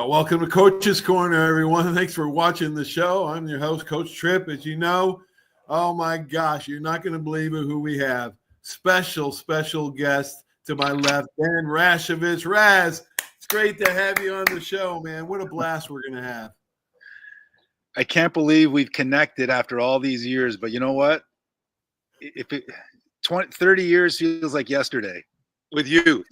Welcome to Coach's Corner, everyone. Thanks for watching the show. I'm your host, Coach Tripp. As you know, oh my gosh, you're not going to believe it who we have. Special guest to my left, Dan Rashovich. Raz, it's great to have you on the show, man. What a blast we're going to have. I can't believe we've connected after all these years, but you know what? 30 years feels like yesterday with you.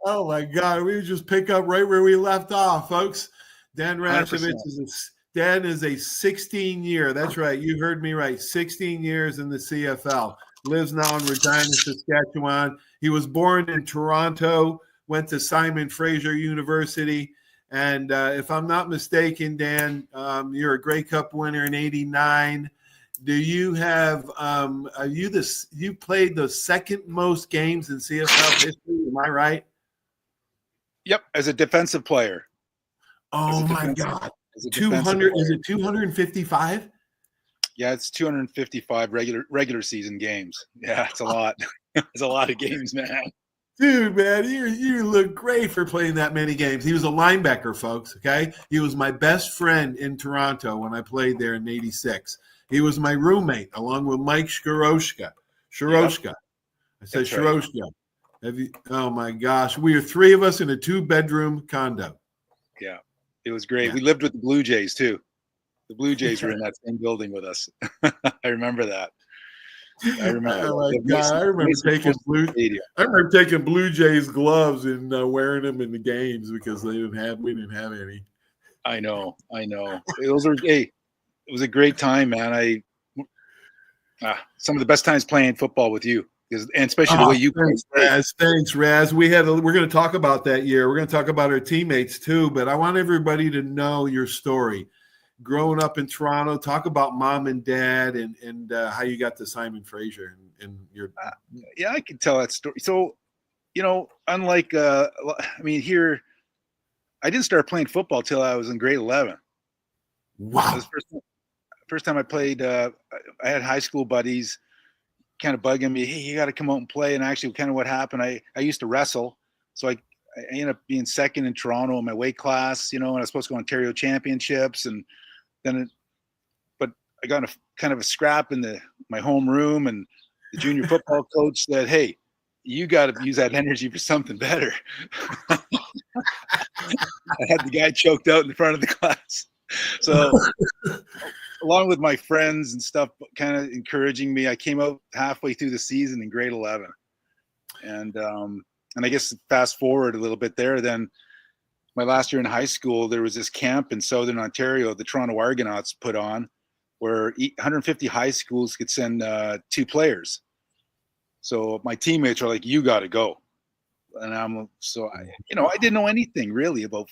Oh my God, we just pick up right where we left off, folks. Dan Rashovich is a 16-year. That's right, you heard me right. 16 years in the CFL. Lives now in Regina, Saskatchewan. He was born in Toronto. Went to Simon Fraser University, and if I'm not mistaken, Dan, you're a Grey Cup winner in '89. Do you have? You played the second most games in CFL history? Am I right? Yep, as a defensive player. Oh my God. 200, is it 255? Yeah, it's 255 regular season games. Yeah, it's a lot. It's a lot of games, man. Dude, man, you look great for playing that many games. He was a linebacker, folks, okay? He was my best friend in Toronto when I played there in '86. He was my roommate along with Mike Shoroshka. Yep. I said Shoroshka. Right. Oh my gosh, we were three of us in a 2-bedroom condo. Yeah, it was great. Yeah. We lived with the Blue Jays too. The Blue Jays were in that same building with us. I remember that. Oh my God, I remember taking Blue Jays gloves and wearing them in the games because we didn't have any. I know. It was a great time, man. Some of the best times playing football with you. And especially the way you play. Thanks, Raz. We're going to talk about that year. We're going to talk about our teammates too, but I want everybody to know your story. Growing up in Toronto, talk about mom and dad and how you got to Simon Fraser and your. Yeah, I can tell that story. So, unlike here, I didn't start playing football till I was in grade 11. Wow. That was first time I played. I had high school buddies kind of bugging me, hey, you got to come out and play. And actually kind of what happened, I used to wrestle. So I ended up being second in Toronto in my weight class, and I was supposed to go Ontario championships. And then, but I got a kind of a scrap in my home room, and the junior football coach said, hey, you got to use that energy for something better. I had the guy choked out in the front of the class. So along with my friends and stuff kind of encouraging me, I came out halfway through the season in grade 11. And I guess fast forward a little bit there, then my last year in high school, there was this camp in Southern Ontario, the Toronto Argonauts put on, where 150 high schools could send 2 players. So my teammates were like, you got to go. And I didn't know anything really about,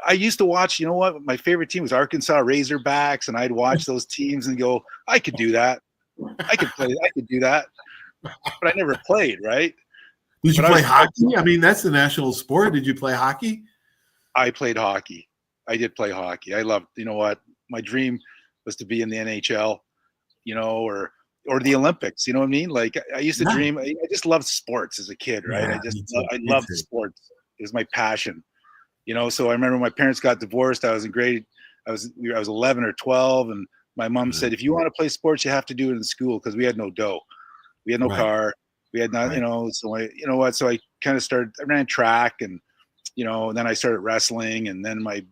I used to watch, my favorite team was Arkansas Razorbacks, and I'd watch those teams and go, I could do that. I could do that. But I never played, right? Did you play hockey? I mean, that's the national sport. Did you play hockey? I played hockey. I did play hockey. I loved, my dream was to be in the NHL, or the Olympics, you know what I mean? Like I used to dream, I just loved sports as a kid, right? Yeah, I loved sports. It was my passion. So I remember my parents got divorced. I was 11 or 12, and my mom said, if you want to play sports, you have to do it in school, because we had no dough. We had no car. We had not, so I kind of I ran track, and, and then I started wrestling, and then my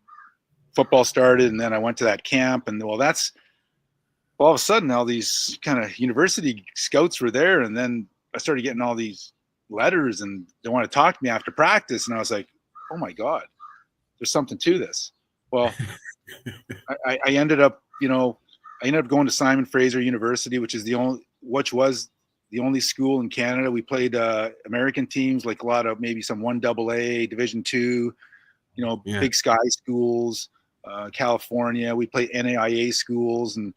football started, and then I went to that camp, and all of a sudden all these kind of university scouts were there, and then I started getting all these letters, and they want to talk to me after practice, and I was like, oh my God, there's something to this. Well, I ended up going to Simon Fraser University, which was the only school in Canada. We played American teams, like a lot of maybe some 1AA, Division II, Big Sky schools, California. We played NAIA schools, and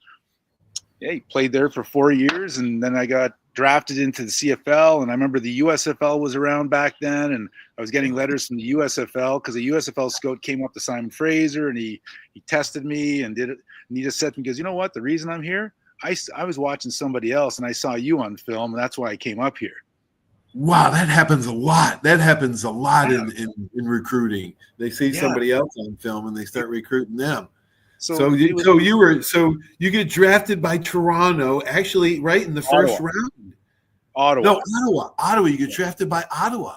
played there for 4 years, and then I got drafted into the CFL. And I remember the USFL was around back then, and I was getting letters from the USFL because the USFL scout came up to Simon Fraser, and he tested me and did it. And he just said to me, he goes, you know what? The reason I'm here, I was watching somebody else, and I saw you on film, and that's why I came up here. Wow, that happens a lot. That happens a lot in recruiting. They see somebody else on film and they start recruiting them. So you get drafted by Toronto, actually, right in the first round. Ottawa. No, Ottawa. You get drafted by Ottawa.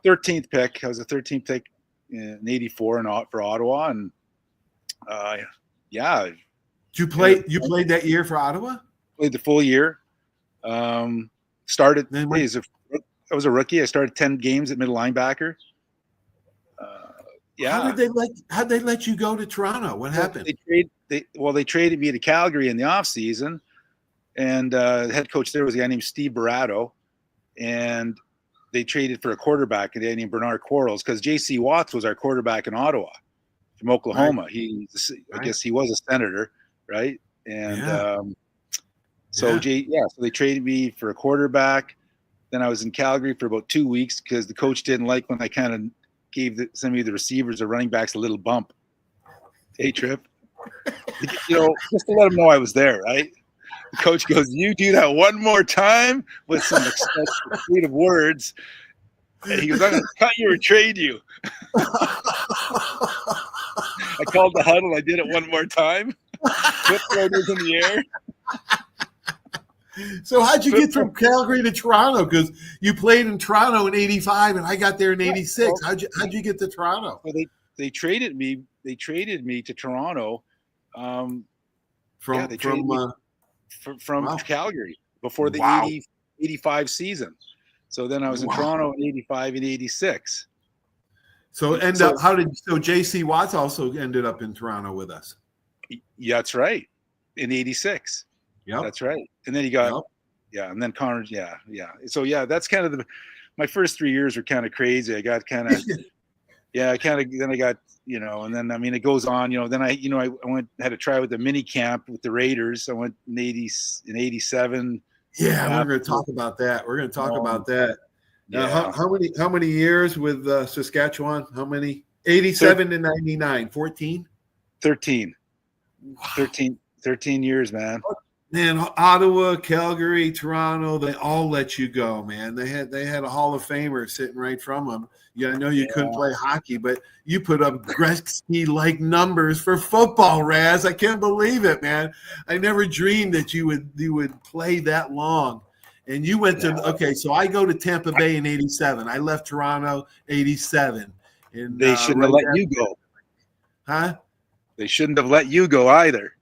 13th pick. I was a 13th pick in '84 for Ottawa, and yeah. You played that year for Ottawa? Played the full year. Started. I was a rookie. I started 10 games at middle linebacker. How did they let you go to Toronto? What happened? They traded me to Calgary in the off season, and the head coach there was a guy named Steve Barato, and they traded for a quarterback, a guy named Bernard Quarles, because J.C. Watts was our quarterback in Ottawa from Oklahoma. Right. I guess he was a senator, right? And so they traded me for a quarterback. Then I was in Calgary for about 2 weeks because the coach didn't like when I kind of gave some of the receivers or running backs a little bump. Hey, Trip. Just to let them know I was there, right? The coach goes, "You do that one more time," with some creative words. And he goes, "I'm going to cut you or trade you." I called the huddle. I did it one more time. Flip floaters in the air. So how'd you get from Calgary to Toronto? Because you played in Toronto in '85, and I got there in '86. How'd you get to Toronto? Well, they traded me. They traded me to Toronto. From Calgary before the 85 season. So then I was in Toronto in '85 and '86. So J.C. Watts also ended up in Toronto with us? Yeah, that's right. In '86. Yeah, that's right. And then he got, and then Connor, So that's kind of my first 3 years were kind of crazy. I got kind of, then I got, and then, I mean, it goes on, then I had to try with the mini camp with the Raiders. I went in 87. Yeah, we're going to talk about that. We're going to talk about that. Now, how many years with Saskatchewan? How many? 87 to 99, 14? 13. Wow. 13 years, man. Man, Ottawa, Calgary, Toronto, they all let you go, man. They had a Hall of Famer sitting right from them. Yeah, I know you couldn't play hockey, but you put up Gretzky-like numbers for football, Raz. I can't believe it, man. I never dreamed that you would play that long. And you went to so I go to Tampa Bay in '87. I left Toronto '87. And they shouldn't have let you go. Huh? They shouldn't have let you go either.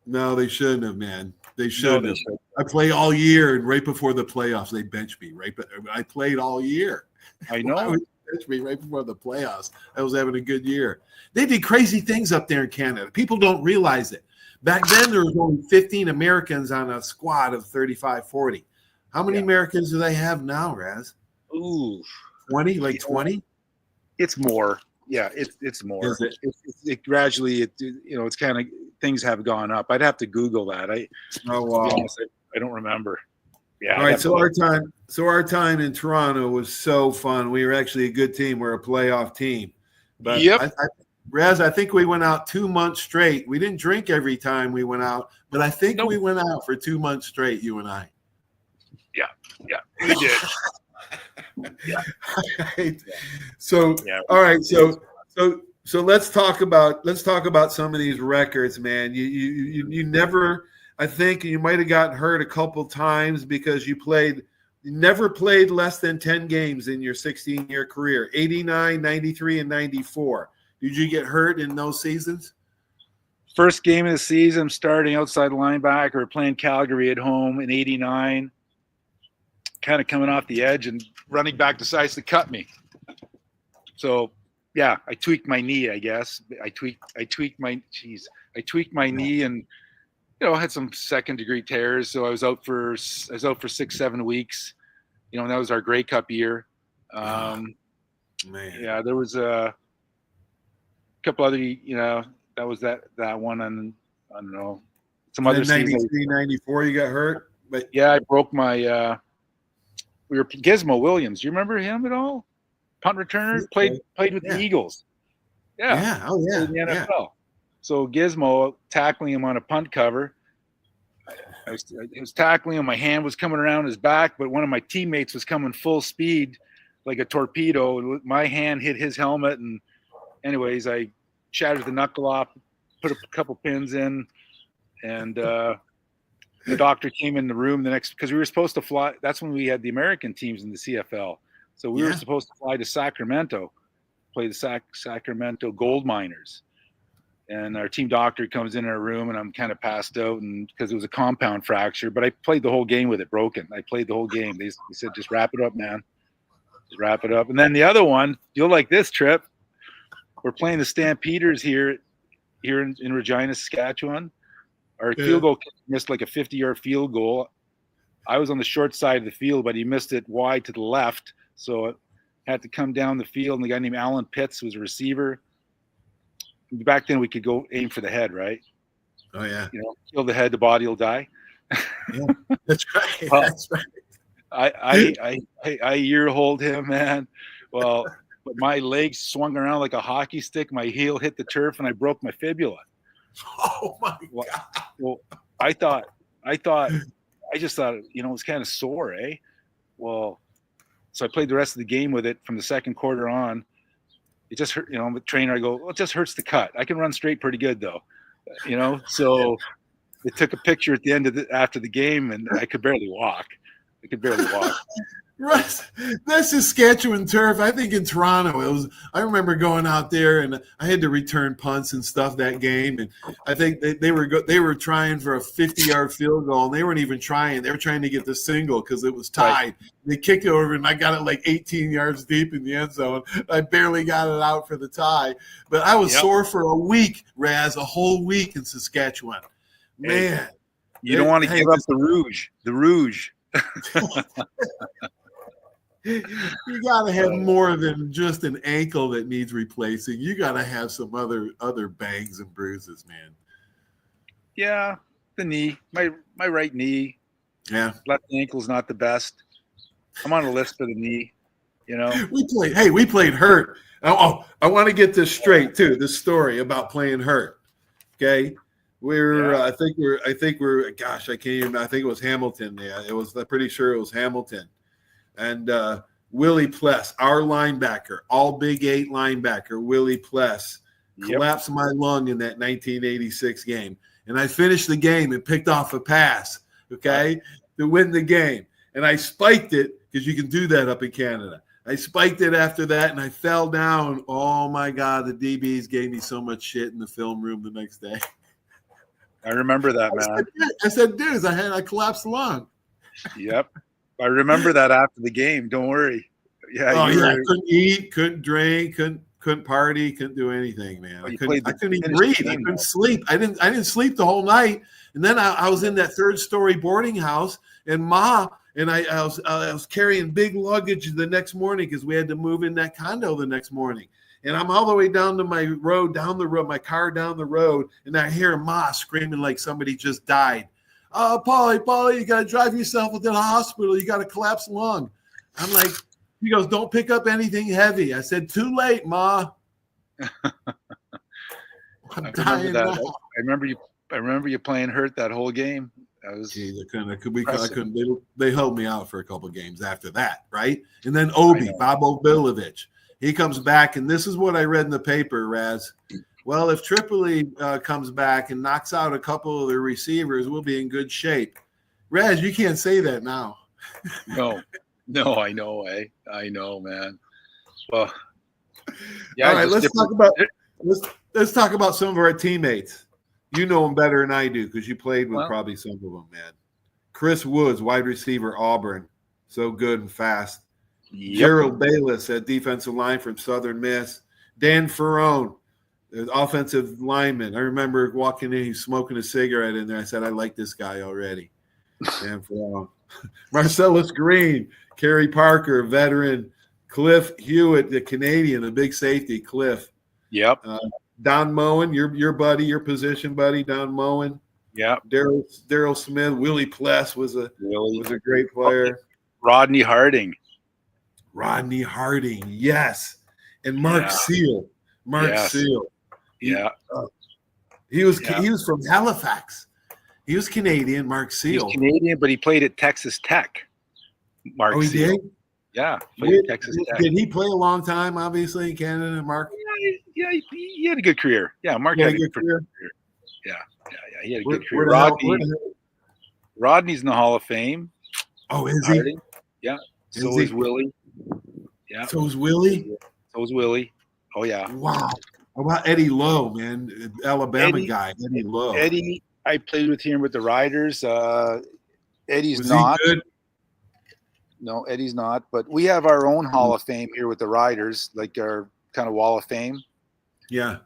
No, they shouldn't have, man. They shouldn't have. I played all year, and right before the playoffs, they benched me. Right, but I played all year. I know. They benched me right before the playoffs. I was having a good year. They did crazy things up there in Canada. People don't realize it. Back then, there was only 15 Americans on a squad of 35, 40. How many Americans do they have now, Raz? Ooh, 20, like 20. It's more. Yeah, it's more. Is it? It gradually, it's kind of things have gone up. I'd have to Google that. I don't remember. Yeah. All right. So our time in Toronto was so fun. We were actually a good team. We're a playoff team. But Raz, I think we went out 2 months straight. We didn't drink every time we went out, but I think we went out for 2 months straight, you and I. Yeah, we did. Right. So all right, so let's talk about some of these records, man. You never, I think you might have gotten hurt a couple times because you never played less than 10 games in your 16-year career. 89, 93, and 94. Did you get hurt in those seasons? First game of the season, starting outside linebacker, playing Calgary at home in '89. Kind of coming off the edge, and running back decides to cut me. So, I tweaked my knee, I guess. I tweaked my knee, and had some second-degree tears. So I was out for 6-7 weeks. And that was our Grey Cup year. Man. Yeah, there was a couple other. That was that one, and I don't know some other. 93, 94, you got hurt, but I broke my. We were Gizmo Williams. Do you remember him at all? Punt returner, played with the Eagles. Yeah. Oh yeah. In the NFL. So Gizmo tackling him on a punt cover. I was tackling him. My hand was coming around his back, but one of my teammates was coming full speed like a torpedo. My hand hit his helmet, and anyways, I shattered the knuckle off, put a couple pins in, and the doctor came in the room the next, because we were supposed to fly. That's when we had the American teams in the CFL. So we were supposed to fly to Sacramento, play the Sacramento Gold Miners. And our team doctor comes in our room, and I'm kind of passed out, and because it was a compound fracture, but I played the whole game with it broken. I played the whole game. They said, just wrap it up, man. Just wrap it up. And then the other one, you'll like this, Trip. We're playing the Stampeders here in Regina, Saskatchewan. Our field goal missed like a 50-yard field goal. I was on the short side of the field, but he missed it wide to the left. So it had to come down the field, and the guy named Alan Pitts was a receiver. Back then we could go aim for the head, right? Oh yeah. Kill the head, the body will die. Yeah, that's right. That's right. I ear hold him, man. Well, but my legs swung around like a hockey stick. My heel hit the turf, and I broke my fibula. Oh my God. Well, I just thought, it was kind of sore, eh? Well, so I played the rest of the game with it from the second quarter on. It just hurt, the trainer, I go, well, it just hurts to cut. I can run straight pretty good though, so they took a picture at the end of after the game, and I could barely walk. Right. That's Saskatchewan turf. I think in Toronto, I remember going out there, and I had to return punts and stuff that game. And I think they were trying for a 50-yard field goal, and they weren't even trying. They were trying to get the single because it was tied. Right. They kicked it over, and I got it like 18 yards deep in the end zone. I barely got it out for the tie. But I was sore for a week, Raz, a whole week in Saskatchewan. Man. You don't want to give up the rouge. The rouge. You got to have more than just an ankle that needs replacing. You got to have some other bangs and bruises, man. Yeah, the knee, my right knee. Yeah, left ankle's not the best. I'm on a list for the knee. We played hurt. Oh, I want to get this straight too. This story about playing hurt. Okay, I think we're. Gosh, I can't even. I think it was Hamilton. Yeah, I'm pretty sure it was Hamilton. And Willie Pless, our linebacker, all Big 8 linebacker, Willie Pless, collapsed my lung in that 1986 game. And I finished the game and picked off a pass, to win the game. And I spiked it, because you can do that up in Canada. I spiked it after that, and I fell down. Oh, my God, the DBs gave me so much shit in the film room the next day. I remember that, man. I said, dudes, I collapsed the lung. Yep. I remember that after the game. Don't worry. Yeah. Couldn't eat, couldn't drink, couldn't party, couldn't do anything, man. I couldn't even breathe. I couldn't sleep. I didn't sleep the whole night. And then I was in that 3rd-story boarding house, and I was carrying big luggage the next morning because we had to move in that condo the next morning. And I'm all the way down to my car down the road, and I hear Ma screaming like somebody just died. Oh, Paulie, you got to drive yourself to the hospital. You got a collapsed lung. I'm like, he goes, don't pick up anything heavy. I said, too late, Ma. I'm dying now. I remember you playing hurt that whole game. They held me out for a couple of games after that, right? And then Bob Obilovich, he comes back, and this is what I read in the paper, Raz. Well, if Tripoli comes back and knocks out a couple of the receivers, we'll be in good shape. Raz, you can't say that now. No, I know, I know, man. Well, yeah. All right, let's talk about some of our teammates. You know them better than I do because you played with probably some of them, man. Chris Woods, wide receiver, Auburn, so good and fast. Yep. Gerald Bayless at defensive line from Southern Miss. Dan Ferrone, the offensive lineman. I remember walking in, he's smoking a cigarette in there. I said, I like this guy already. Dan Ferrone. Marcellus Green, Kerry Parker, veteran. Cliff Hewitt, the Canadian, the big safety, Cliff. Yep. Don Moen, your buddy, your position buddy, Don Moen. Yep. Daryl Smith, Willie Pless was a great player. Rodney Harding, yes. And Mark Seal. Seal. He was from Halifax. He was Canadian, Mark He's Seal. Canadian, but he played at Texas Tech. Mark Oh, he Seal. did? Yeah, played at Texas Tech. Did he play a long time, obviously, in Canada, Mark? Yeah, he had a good career. Yeah, Mark had a good career. Yeah, he had a good career. Rodney's in the Hall of Fame. Oh, is he? Harding. Yeah. So is Willie. Yeah. So is Willie? So is Willie. Oh, yeah. Wow. How about Eddie Lowe, man? Alabama guy, Eddie Lowe. Eddie, I played with him with the Riders. Eddie's Was not. he good? No, Eddie's not. But we have our own Hall of Fame here with the Riders, like our kind of Wall of Fame. Yeah.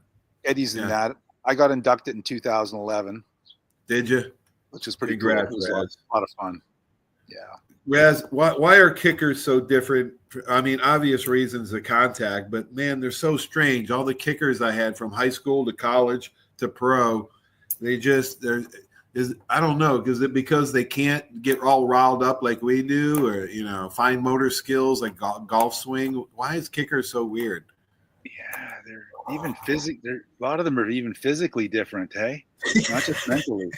Eddie's in that. I got inducted in 2011. Did you? Which was pretty good. It was a lot of fun. Yeah. Raz, why are kickers so different? I mean, obvious reasons, the contact, but man, they're so strange. All the kickers I had from high school to college to pro, I don't know, because they can't get all riled up like we do, or fine motor skills like golf swing. Why is kickers so weird? Yeah, they're even a lot of them are even physically different, hey? Not just mentally.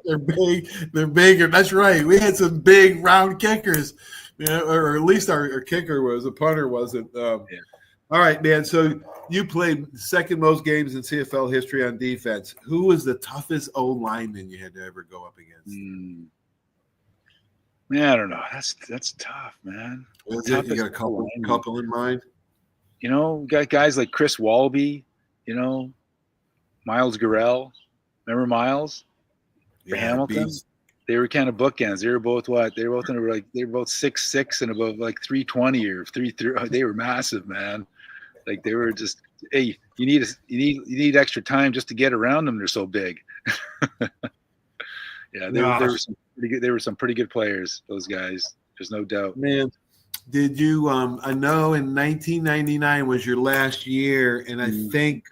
They're big. They're bigger. That's right. We had some big round kickers, or at least our kicker was. A punter wasn't. All right, man. So you played second most games in CFL history on defense. Who was the toughest O lineman you had to ever go up against? Man, I don't know. That's tough, man. You got a couple in mind? Got guys like Chris Walby, Miles Gurrell. Remember Miles? For Hamilton? Beast. They were kind of bookends. They were both what? They were both 6'6" and above 320 or 3'3". They were massive, man. Like they were just, hey, you need extra time just to get around them. They're so big. Yeah, they were some pretty good. They were some pretty good players. Those guys. There's no doubt. Man, did you? I know in 1999 was your last year, and I think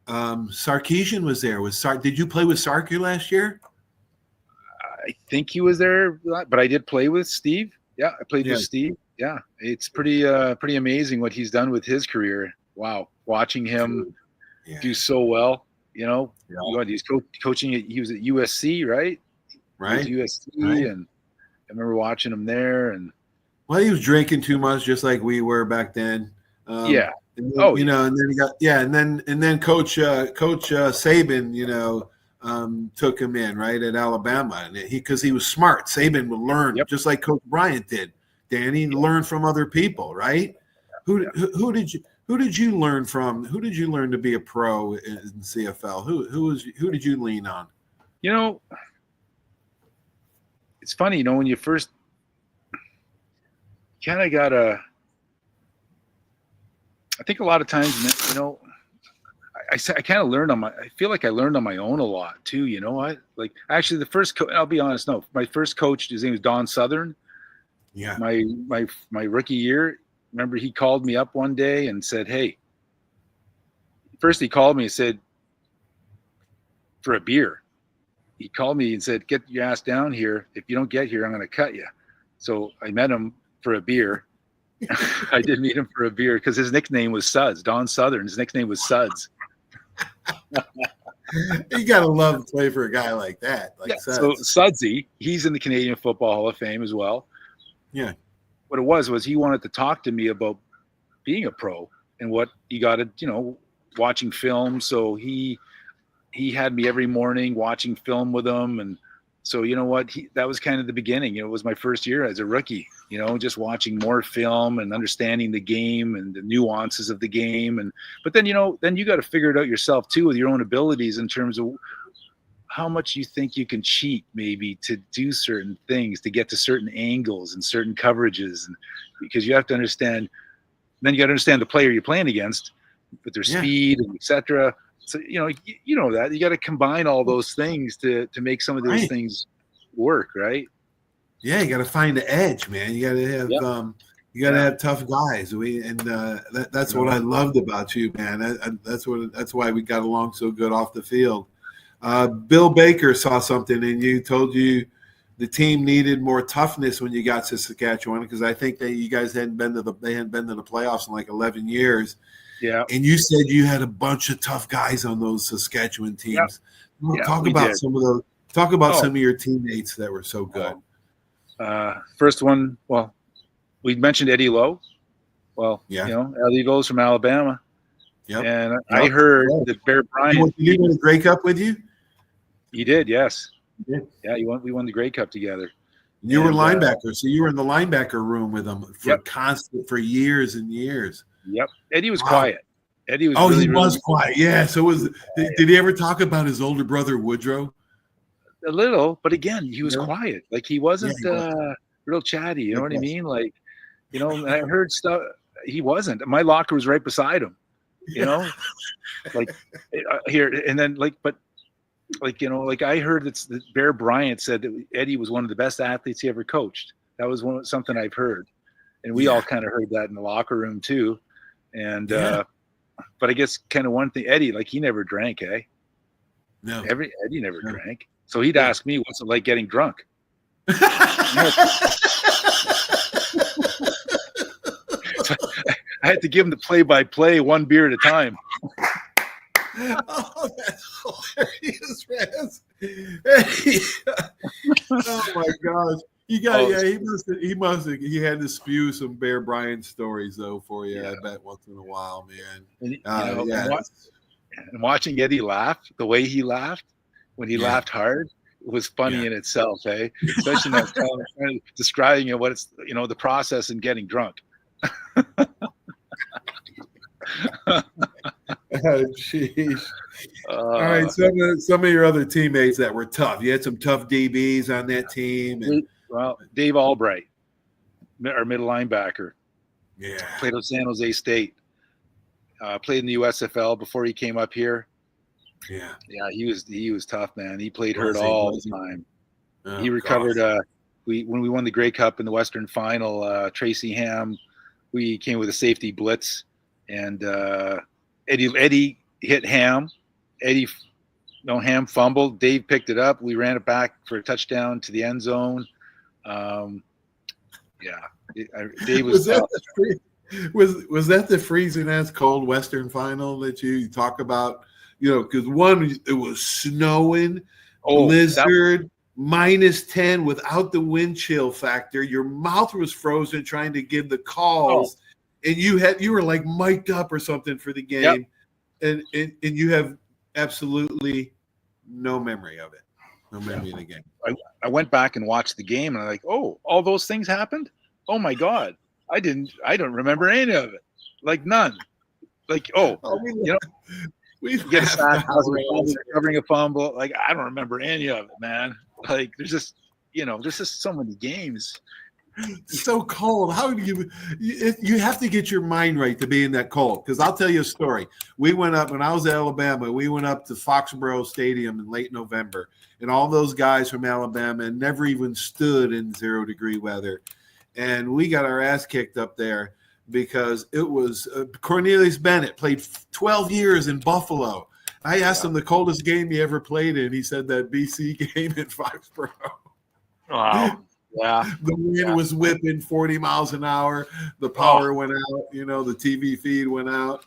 Sarkisian was there. Did you play with Sark your last year? I think he was there, but I did play with Steve. Yeah, I played with Steve. Yeah, it's pretty amazing what he's done with his career. Wow, watching him do so well. He's coaching. He was at USC, right? Right. He was USC, and I remember watching him there. And he was drinking too much, just like we were back then. And then, and then he got and then Coach Saban, took him in right at Alabama, and because he was smart. Saban would learn just like Coach Bryant did. Danny learned from other people, right? Who did you learn from? Who did you learn to be a pro in CFL? Who did you lean on? It's funny, when you first kind of gotta. I think a lot of times, I kind of learned I feel like I learned on my own a lot too. Actually the first I'll be honest. No, my first coach, his name was Don Southern. Yeah. My rookie year, remember he called me up one day and said, "Hey." First he called me and said, for a beer. He called me and said, "Get your ass down here. If you don't get here, I'm going to cut you." So I met him for a beer. I did meet him for a beer because his nickname was Suds. Don Southern. His nickname was Suds. You gotta love to play for a guy like that. Suds. So Sudsy, he's in the Canadian Football Hall of Fame as well. Yeah. What it was he wanted to talk to me about being a pro and what he got to, watching film. So he had me every morning watching film with him, and so that was kind of the beginning. It was my first year as a rookie. Just watching more film and understanding the game and the nuances of the game. But then you got to figure it out yourself too with your own abilities in terms of how much you think you can cheat maybe to do certain things, to get to certain angles and certain coverages. And because you have to understand, then you got to understand the player you're playing against with their speed and etc. So, that you got to combine all those things to make some of those things work. Right. Yeah, you got to find the edge, man. You got to have have tough guys. That's what I loved about you, man. That's why we got along so good off the field. Bill Baker saw something in you, told you the team needed more toughness when you got to Saskatchewan, because I think that you guys hadn't been to the playoffs in 11 years. Yeah. And you said you had a bunch of tough guys on those Saskatchewan teams. Yeah, Talk we about did. some of those. Talk about Oh. some of your teammates that were so good. First one, well, we mentioned Eddie Lowe. Well, Yeah. Eddie Lowe's from Alabama. Yep. And I heard that Bear Bryant. Did he win the Grey Cup with you? He did, yes. He did. Yeah, we won the Grey Cup together. You were linebacker, so you were in the linebacker room with him for years and years. Yep. Eddie was quiet. Eddie was he was quiet. Yeah. So did he ever talk about his older brother Woodrow? A little, but again, he was quiet. Like he wasn't real chatty. You know what I mean? Like, I heard stuff. He wasn't. My locker was right beside him. Like here and then but I heard that Bear Bryant said that Eddie was one of the best athletes he ever coached. That was something I've heard, and we all kind of heard that in the locker room too. And but I guess kind of one thing, Eddie, like he never drank, eh? No, Eddie never drank. So he'd ask me, "What's it like getting drunk?" So I had to give him the play-by-play, one beer at a time. Oh, that's hilarious, Raz. Oh my gosh. He had to spew some Bear Bryant stories though for you, I bet, once in a while, man. And watching Eddie laugh, the way he laughed when he laughed hard, was funny in itself, eh? Especially when I was describing what it's the process in getting drunk. Oh, jeez. All right, some of your other teammates that were tough. You had some tough DBs on that team. Well, Dave Albright, our middle linebacker. Yeah. Played at San Jose State. Played in the USFL before he came up here. Yeah. Yeah, he was tough, man. He played hurt all the time. Oh, he recovered. When we won the Grey Cup in the Western Final, Tracy Ham, we came with a safety blitz, and Eddie hit Ham. Ham fumbled. Dave picked it up. We ran it back for a touchdown to the end zone. Dave was tough. Was that the freezing ass cold Western Final that you talk about? Because it was snowing, blizzard, -10 without the wind chill factor. Your mouth was frozen trying to give the calls, and you were like mic'd up or something for the game, and you have absolutely no memory of it, no memory of the game. I went back and watched the game, and I'm like, all those things happened. Oh my God, I don't remember any of it, like none. Like we get a sack, covering a fumble. Like I don't remember any of it, man. Like there's just so many games. So cold. How do you have to get your mind right to be in that cold? Because I'll tell you a story. We went up when I was at Alabama. We went up to Foxborough Stadium in late November, and all those guys from Alabama never even stood in 0-degree weather, and we got our ass kicked up there. Because it was Cornelius Bennett played 12 years in Buffalo. I asked him the coldest game he ever played in. He said that BC game in Foxborough. Wow. Yeah. The wind was whipping 40 miles an hour. The power went out. The TV feed went out.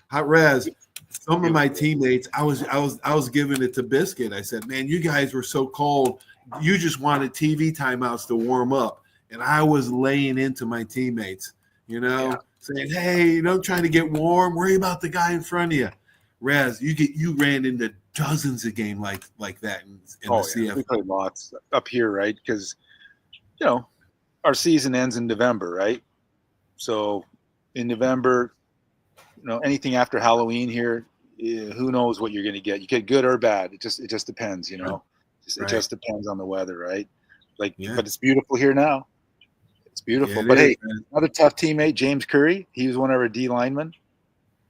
Hot Raz. Some of my teammates, I was giving it to Biscuit. I said, "Man, you guys were so cold. You just wanted TV timeouts to warm up." And I was laying into my teammates. Saying, "Hey, trying to get warm. Worry about the guy in front of you." Raz, you ran into dozens of games like that in the CFL. We played lots up here, right? Because our season ends in November, right? So in November, anything after Halloween here, who knows what you're going to get? You get good or bad. It just depends, It just depends on the weather, right? But it's beautiful here now. It's beautiful. Yeah, but hey, another tough teammate, James Curry. He was one of our D linemen.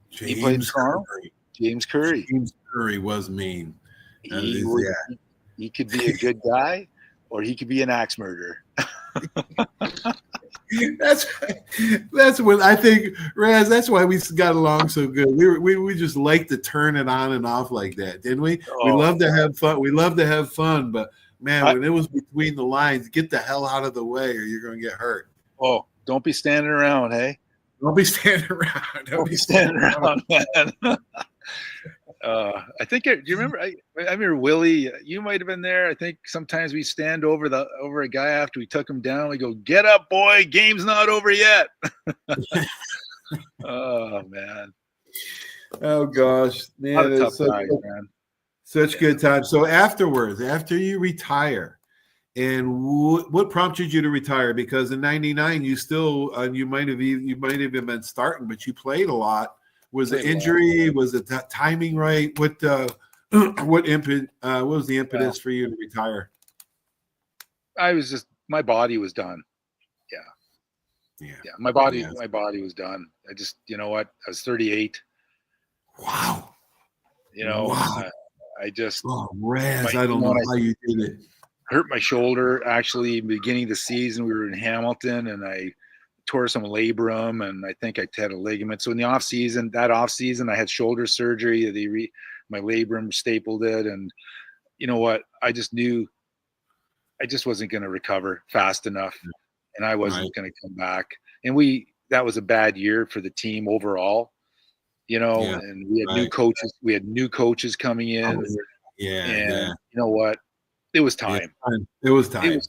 He played in Toronto. James Curry was mean. He could be a good guy, or he could be an axe murderer. That's what I think, Raz. That's why we got along so good. We just like to turn it on and off like that, didn't we? We love to have fun. But man, when it was between the lines, get the hell out of the way, or you're going to get hurt. Oh, don't be standing around, hey. Don't be standing around. Don't be standing around, man. I think. Do you remember? I remember Willie. You might have been there. I think sometimes we stand over a guy after we took him down. We go, "Get up, boy! Game's not over yet." Oh man. Oh gosh, man, Tough guys, man. Such good times. So afterwards, after you retire, and what prompted you to retire? Because in '99, you still you might have even been starting, but you played a lot. Was it injury? Was it that timing right? What what was the impetus for you to retire? I was just, my body was done. Yeah. My body was done. I just, you know what? I was 38. Wow. You know, I just. Oh, Raz, I don't know how you did it. Hurt my shoulder actually beginning of the season. We were in Hamilton, and I tore some labrum, and I think I had a ligament. So in the off season, I had shoulder surgery. My labrum stapled it, and you know what? I just knew I just wasn't going to recover fast enough, and I wasn't going to come back. And that was a bad year for the team overall, you know. And we had new coaches. We had new coaches coming in. And you know what? It was time. It was time.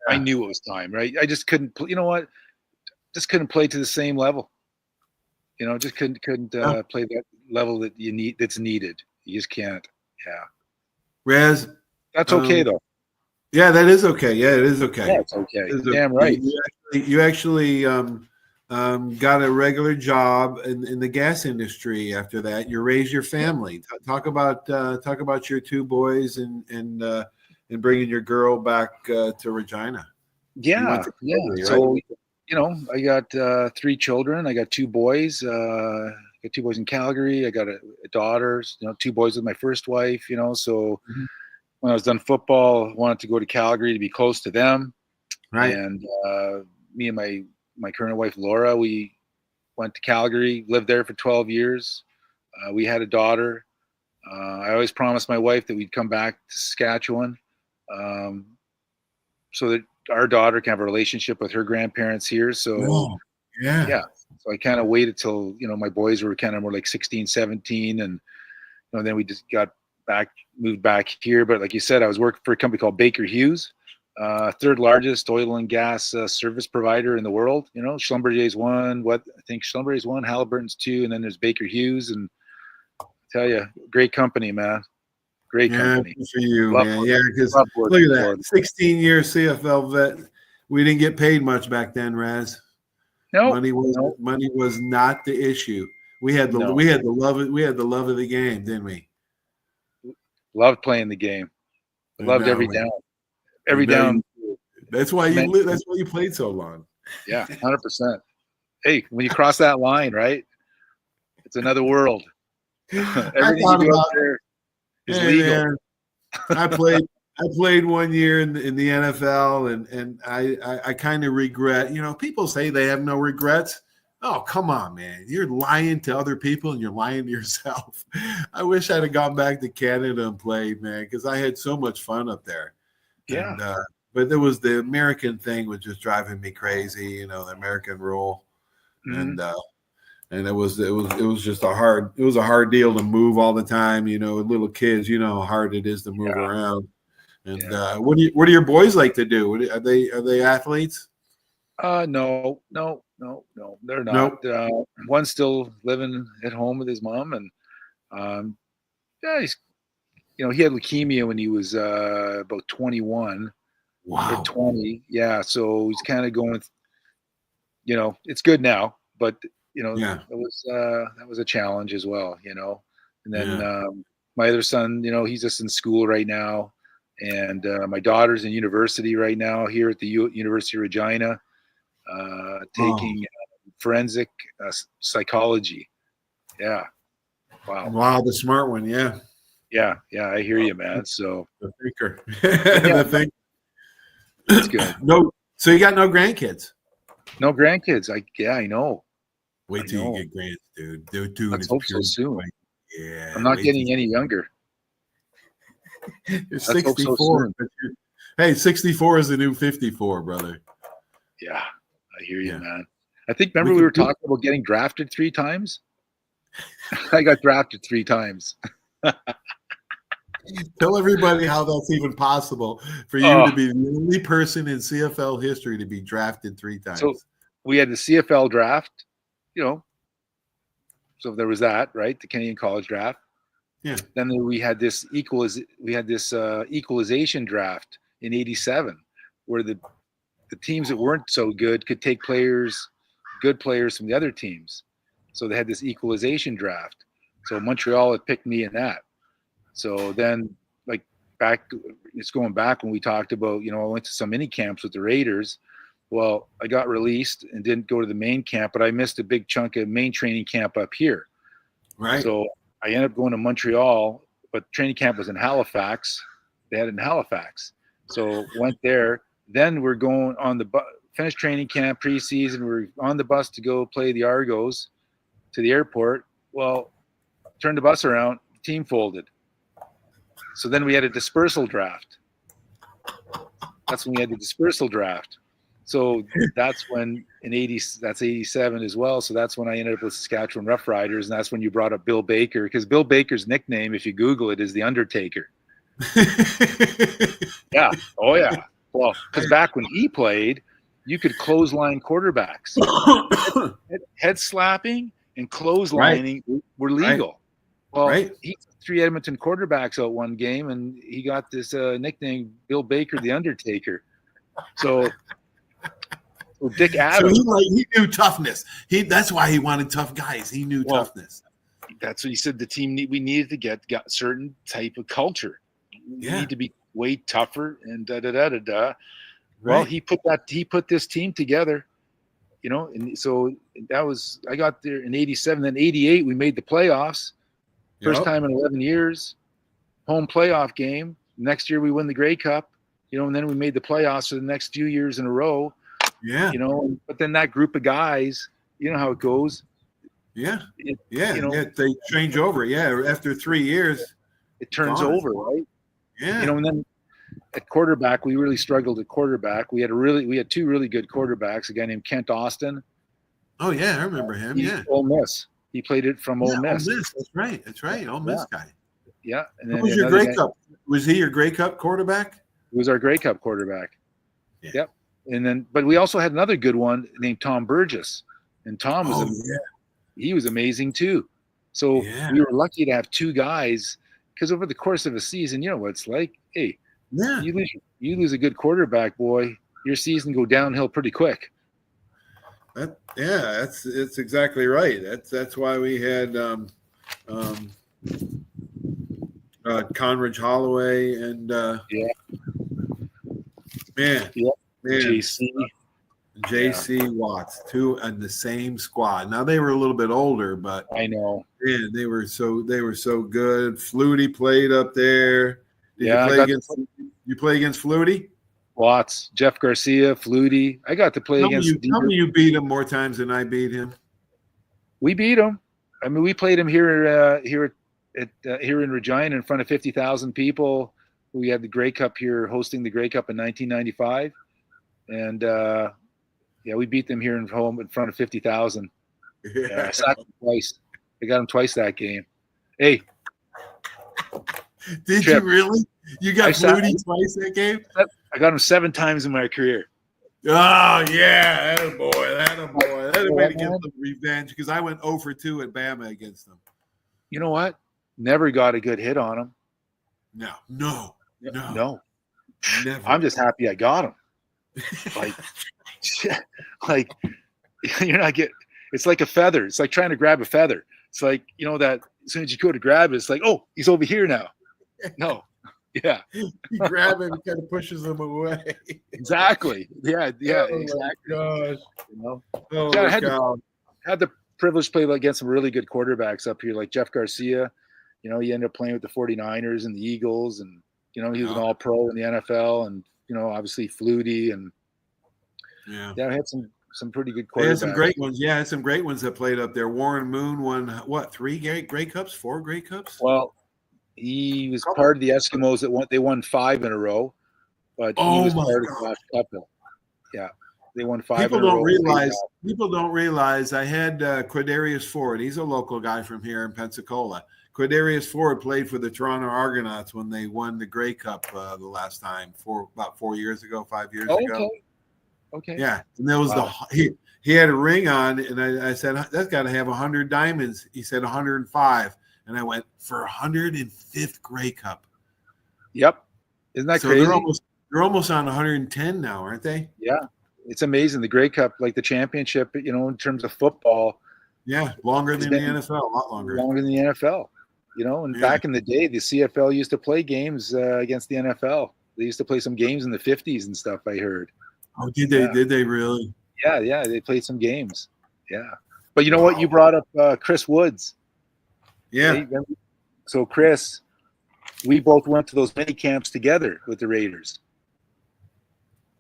I knew it was time, right? I just couldn't. You know what? Just couldn't play to the same level. You know, just couldn't play that level that you need. That's needed. You just can't. Yeah. Raz, that's okay though. Yeah, that is okay. Yeah, it is okay. Yeah, it's okay. Damn right. You actually got a regular job in the gas industry after that. You raised your family. Talk about your two boys and bringing your girl back to Regina. Yeah. Right? So, you know, I got 3 children. I got 2 boys. Got 2 boys in Calgary. I got a daughter. You know, 2 boys with my first wife. You know, so when I was done football, I wanted to go to Calgary to be close to them. Right. And me and my current wife Laura, we went to Calgary, lived there for 12 years. We had a daughter. I always promised my wife that we'd come back to Saskatchewan, so that our daughter can have a relationship with her grandparents here. So so I kind of waited till, you know, my boys were kind of more like 16, 17, and you know, then we just moved back here. But like you said, I was working for a company called Baker Hughes, 3rd largest oil and gas service provider in the world. You know, Schlumberger's 1, Schlumberger's 1, Halliburton's 2, and then there's Baker Hughes. And I tell you, great company, man. Great company. For you, man. Yeah, because look at that, 16-year CFL vet. We didn't get paid much back then, Raz. No, money was not the issue. We had the love of the game, didn't we? Loved playing the game. Loved every down. Every down. That's why you played so long. Yeah, 100%. Hey, when you cross that line, right? It's another world. Everything you do out there is legal. Man, I played 1 year in the NFL, and I kind of regret. You know, people say they have no regrets. Oh, come on, man. You're lying to other people and you're lying to yourself. I wish I'd have gone back to Canada and played, man, because I had so much fun up there. Yeah. And, but there was the American thing was just driving me crazy, you know, the American rule. And it was just a hard deal to move all the time, you know, little kids, you know how hard it is to move around. And what do your boys like to do? Are they athletes? No, they're not. Nope. One's still living at home with his mom, and he's, you know, he had leukemia when he was about 21. Wow. Or 20. Yeah, so he's kind of going. You know, it's good now, but you know, that was a challenge as well. You know, and then my other son, you know, he's just in school right now, and my daughter's in university right now here at the University of Regina. Taking forensic psychology. Yeah. Wow, the smart one. Yeah. I hear you, man. So the thinker. The thinker. That's good. No, so you got no grandkids? No grandkids. I know. Wait till you get grands, dude. Let's hope so soon. Yeah. I'm not getting any younger. You're 64. Hey, 64 is the new 54, brother. Yeah. I hear you, man. I think, remember we were talking about getting drafted 3 times? I got drafted 3 times. Tell everybody how that's even possible for you to be the only person in CFL history to be drafted 3 times. So we had the CFL draft, so there was that, right? The Canadian College draft. Yeah. Then we had this equalization draft in '87, where the teams that weren't so good could take good players from the other teams. So they had this equalization draft. So Montreal had picked me in that. So then, it's going back when we talked about, I went to some mini camps with the Raiders. Well, I got released and didn't go to the main camp, but I missed a big chunk of main training camp up here. Right. So I ended up going to Montreal, but training camp was in Halifax. They had it in Halifax. So went there. Then we're going on the finished training camp preseason. We're on the bus to go play the Argos to the airport. Well, turned the bus around, team folded. So then we had a dispersal draft. That's when we had the dispersal draft. So that's when that's 87 as well. So that's when I ended up with Saskatchewan Roughriders. And that's when you brought up Bill Baker, because Bill Baker's nickname, if you Google it, is the Undertaker. Yeah. Oh, yeah. Well, because back when he played, you could clothesline quarterbacks. Head slapping and clotheslining were legal. Well, he took 3 Edmonton quarterbacks out one game, and he got this nickname, Bill Baker, the Undertaker. So Dick Adams. So he knew toughness. That's why he wanted tough guys. He knew toughness. That's what he said. The team we needed to got certain type of culture. We need to be way tougher and da da da da da. Well, he put this team together, and so I got there in '87. Then '88 we made the playoffs. First time in 11 years, home playoff game. Next year we win the Grey Cup, and then we made the playoffs for the next few years in a row. Yeah. But then that group of guys, you know how it goes. Yeah. They change over. Yeah. After 3 years, it turns over, right? Yeah. And then at quarterback, we really struggled at quarterback. We had 2 really good quarterbacks, a guy named Kent Austin. Oh yeah, I remember him. He's Ole Miss. He played it from Ole Miss. Ole Miss. That's right. Ole Miss guy. Yeah. And then who was your Grey Cup? Was he your Grey Cup quarterback? He was our Grey Cup quarterback. Yeah. Yep. And then, but we also had another good one named Tom Burgess, and Tom he was amazing too. So we were lucky to have 2 guys, because over the course of a season, you know what it's like. Hey, you lose a good quarterback, boy, your season go downhill pretty quick. It's exactly right. That's why we had Conridge Holloway and JC Watts, 2 on the same squad. Now they were a little bit older, but I know. Man, they were so good. Flutie played up there. You play against Flutie? Watts, Jeff Garcia, Flutie. I got to play against. Tell me you beat him more times than I beat him. We beat him. I mean, we played him here in Regina in front of 50,000 people. We had the Grey Cup here, hosting the Grey Cup in 1995, and we beat them here in front of 50,000. I sacked them twice. I got them twice that game. Hey, did you really? You got Flutie twice that game? I got him 7 times in my career. Oh yeah, attaboy. That way to get some revenge, because I went 0 for 2 at Bama against them. You know what? Never got a good hit on him. No. Never. I'm just happy I got him. Like you're not getting. It's like a feather. It's like trying to grab a feather. It's like, that as soon as you go to grab it, it's like, oh, he's over here now. No. Yeah. You grab him and kind of pushes him away. Exactly. Yeah, exactly. Gosh. I had the privilege to play against some really good quarterbacks up here, like Jeff Garcia. He ended up playing with the 49ers and the Eagles, and he was an all-pro in the NFL, and obviously Flutie, and I had some pretty good quarterbacks. Had some great ones. Yeah, had some great ones that played up there. Warren Moon won 3 Grey Cups, 4 Grey Cups? Well, he was part of the Eskimos that won 5 in a row, but he was part of the last couple. Yeah. They won 5 People in a don't row. realize. People don't realize. I had Quadarius Ford. He's a local guy from here in Pensacola. Quadarius Ford played for the Toronto Argonauts when they won the Grey Cup the last time, about 4 years ago, 5 years ago. Okay. Yeah, and that was he had a ring on, and I said that's got to have 100 diamonds. He said 105, and I went for 105th Grey Cup. Yep, isn't that so crazy? They're almost on 110 now, aren't they? Yeah, it's amazing. The Grey Cup, like the championship, in terms of football. Yeah, longer than the NFL, a lot longer. Longer than the NFL, and back in the day, the CFL used to play games against the NFL. They used to play some games in the 50s and stuff, I heard. Oh, did they? Did they really? Yeah, they played some games. Yeah. But you know what? You brought up Chris Woods. Yeah. So, Chris, we both went to those mini camps together with the Raiders.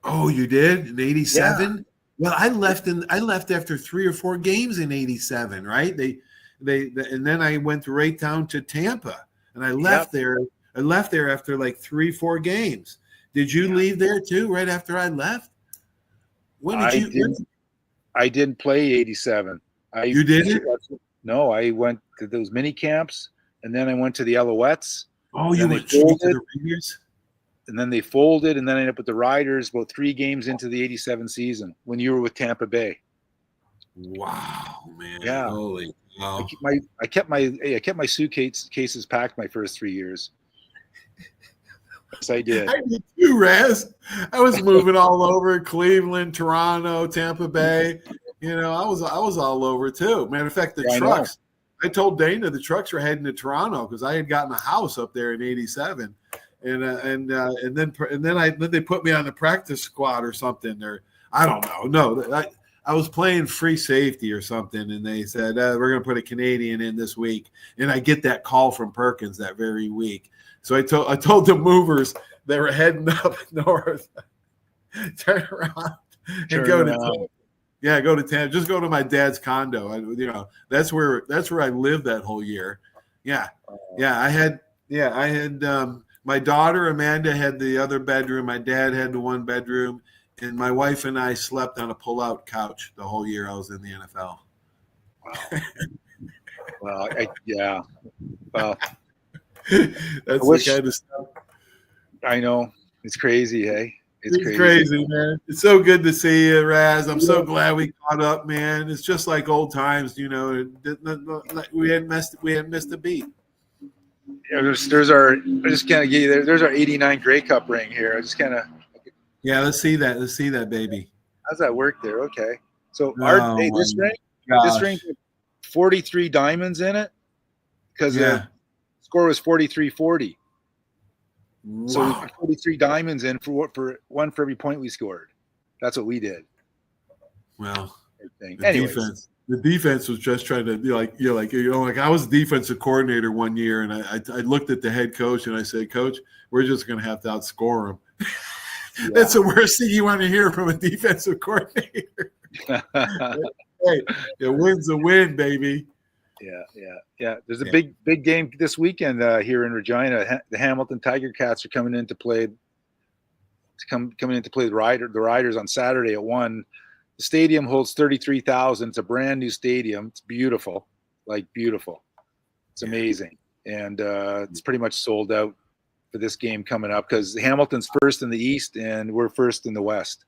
Oh, you did? In 87? Yeah. Well, I left after 3 or 4 games in 87, right? And then I went right down to Tampa, and I left there. I left there after like 3, 4 games. Did you leave there too, right after I left? When did you? I didn't play 87. You didn't? No, I went to those mini camps, and then I went to the Alouettes. Oh, you went straight to the Raiders? And then they folded, and then I ended up with the Riders about 3 games into the 87 season when you were with Tampa Bay. Wow, man! Yeah, holy. Wow. I kept my suitcases packed my first 3 years. Yes, I did. I did too, Raz. I was moving all over Cleveland, Toronto, Tampa Bay. I was all over too. Matter of fact, the trucks. I told Dana the trucks were heading to Toronto because I had gotten a house up there in '87, and then they put me on the practice squad or something. Or I don't know. No, I was playing free safety or something, and they said we're going to put a Canadian in this week, and I get that call from Perkins that very week. So I told the movers they were heading up north, turn around and go to Tampa. Yeah, go to Tampa. Just go to my dad's condo. That's where I lived that whole year. Yeah. I had my daughter Amanda had the other bedroom. My dad had the one bedroom, and my wife and I slept on a pull-out couch the whole year I was in the NFL. Wow. Well, yeah. Well. That's the kind of stuff. I know. It's crazy, hey? It's crazy, man. It's so good to see you, Raz. I'm so glad we caught up, man. It's just like old times, we hadn't missed a beat. Yeah, there's our there's our 89 Grey Cup ring here. I just kind of. Yeah, let's see that baby. How's that work there? Okay. So this ring 43 diamonds in it because score was 43-40. Wow. So we put 43 diamonds in for one for every point we scored. That's what we did. Well, the defense was just trying to like I was a defensive coordinator one year, and I looked at the head coach and I said, Coach, we're just going to have to outscore him. Yeah. That's the worst thing you want to hear from a defensive coordinator. Hey, a win's a win, baby. Yeah. There's a big game this weekend here in Regina. The Hamilton Tiger Cats are coming in to play. Coming in to play the Riders on Saturday at 1. The stadium holds 33,000. It's a brand new stadium. It's beautiful, beautiful. It's amazing, and it's pretty much sold out for this game coming up because Hamilton's first in the East and we're first in the West.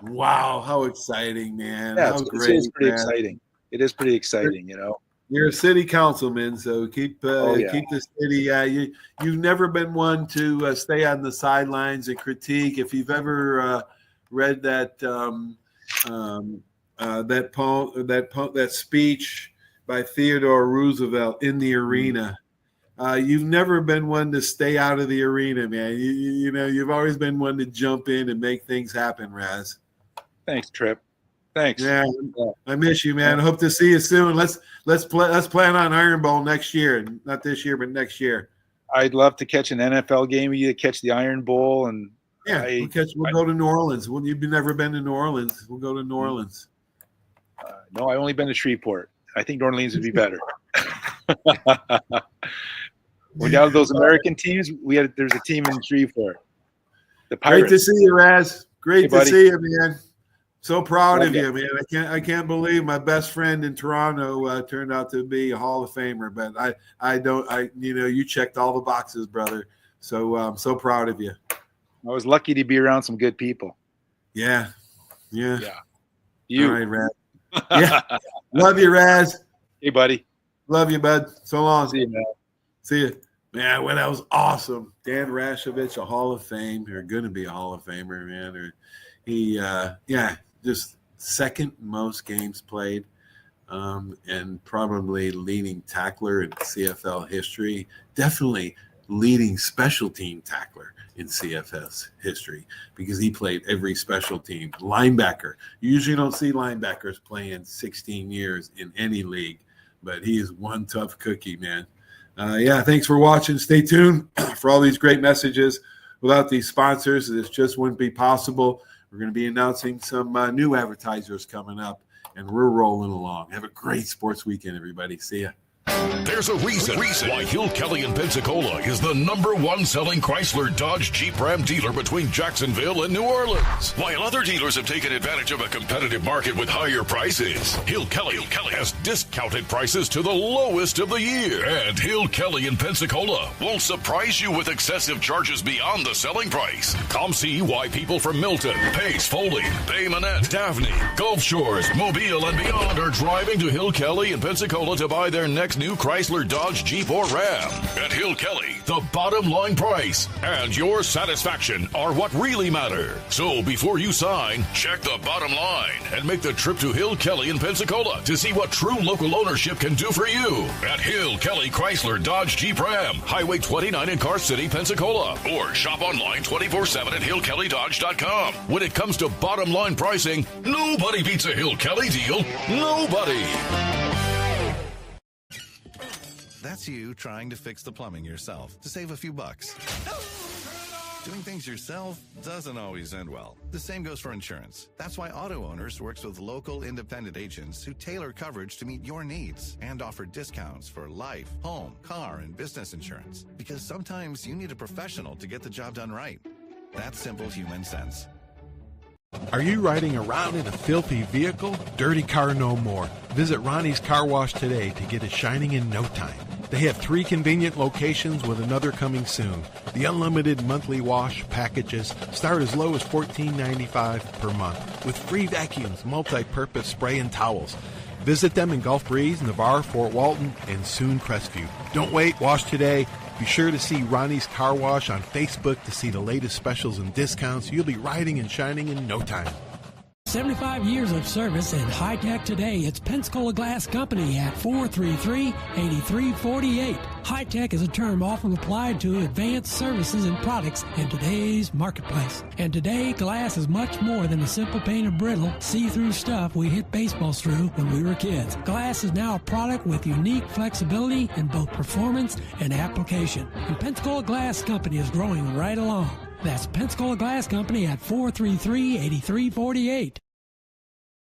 Wow, how exciting, man! Yeah, how great! It's pretty exciting. It is pretty exciting, You're a city councilman, so keep the city. You've never been one to stay on the sidelines and critique. If you've ever read that that speech by Theodore Roosevelt in the arena, you've never been one to stay out of the arena, man. You've always been one to jump in and make things happen, Raz. Thanks, Trip. Thanks. Yeah, I miss you, man. I hope to see you soon. Let's plan on Iron Bowl next year. Not this year, but next year. I'd love to catch an NFL game. You catch the Iron Bowl, and we'll go to New Orleans. You've never been to New Orleans. We'll go to New Orleans. No, I've only been to Shreveport. I think New Orleans would be better. We got those American teams. There's a team in Shreveport. The Pirates. Great to see you, Raz. Great to see you, man. So proud of you, man. I can't believe my best friend in Toronto turned out to be a Hall of Famer. But you checked all the boxes, brother. So I'm so proud of you. I was lucky to be around some good people. Yeah. You. All right, Raz. Yeah. Love you, Raz. Hey, buddy. Love you, bud. So long. See you, man. See you. Man, well, that was awesome. Dan Rashovich, a Hall of Fame. You're going to be a Hall of Famer, man. He just second most games played, and probably leading tackler in CFL history. Definitely leading special team tackler in CFS history because he played every special team. Linebacker. You usually don't see linebackers playing 16 years in any league, but he is one tough cookie, man. Thanks for watching. Stay tuned for all these great messages. Without these sponsors, this just wouldn't be possible. We're going to be announcing some new advertisers coming up, and we're rolling along. Have a great sports weekend, everybody. See ya. There's a reason why Hill Kelly in Pensacola is the #1 selling Chrysler, Dodge, Jeep, Ram dealer between Jacksonville and New Orleans. While other dealers have taken advantage of a competitive market with higher prices, Hill Kelly has discounted prices to the lowest of the year. And Hill Kelly in Pensacola won't surprise you with excessive charges beyond the selling price. Come see why people from Milton, Pace, Foley, Bay Minette, Daphne, Gulf Shores, Mobile, and beyond are driving to Hill Kelly in Pensacola to buy their next new Chrysler, Dodge, Jeep, or Ram. At Hill Kelly, the bottom line price and your satisfaction are what really matter. So before you sign, check the bottom line and make the trip to Hill Kelly in Pensacola to see what true local ownership can do for you. At Hill Kelly Chrysler, Dodge, Jeep, Ram, Highway 29 in Car City, Pensacola. Or shop online 24/7 at hillkellydodge.com. When it comes to bottom line pricing, nobody beats a Hill Kelly deal. Nobody. That's you trying to fix the plumbing yourself to save a few bucks. Doing things yourself doesn't always end well. The same goes for insurance. That's why Auto Owners works with local independent agents who tailor coverage to meet your needs and offer discounts for life, home, car, and business insurance. Because sometimes you need a professional to get the job done right. That's simple human sense. Are you riding around in a filthy vehicle? Dirty car no more. Visit Ronnie's Car Wash today to get it shining in no time. They have 3 convenient locations with another coming soon. The unlimited monthly wash packages start as low as $14.95 per month with free vacuums, multi-purpose spray, and towels. Visit them in Gulf Breeze, Navarre, Fort Walton, and soon Crestview. Don't wait, wash today. Be sure to see Ronnie's Car Wash on Facebook to see the latest specials and discounts. You'll be riding and shining in no time. 75 years of service and high tech today. It's Pensacola Glass Company at 433-8348. High tech is a term often applied to advanced services and products in today's marketplace. And today, glass is much more than a simple painted brittle, see-through stuff we hit baseballs through when we were kids. Glass is now a product with unique flexibility in both performance and application. And Pensacola Glass Company is growing right along. That's Pensacola Glass Company at 433-8348.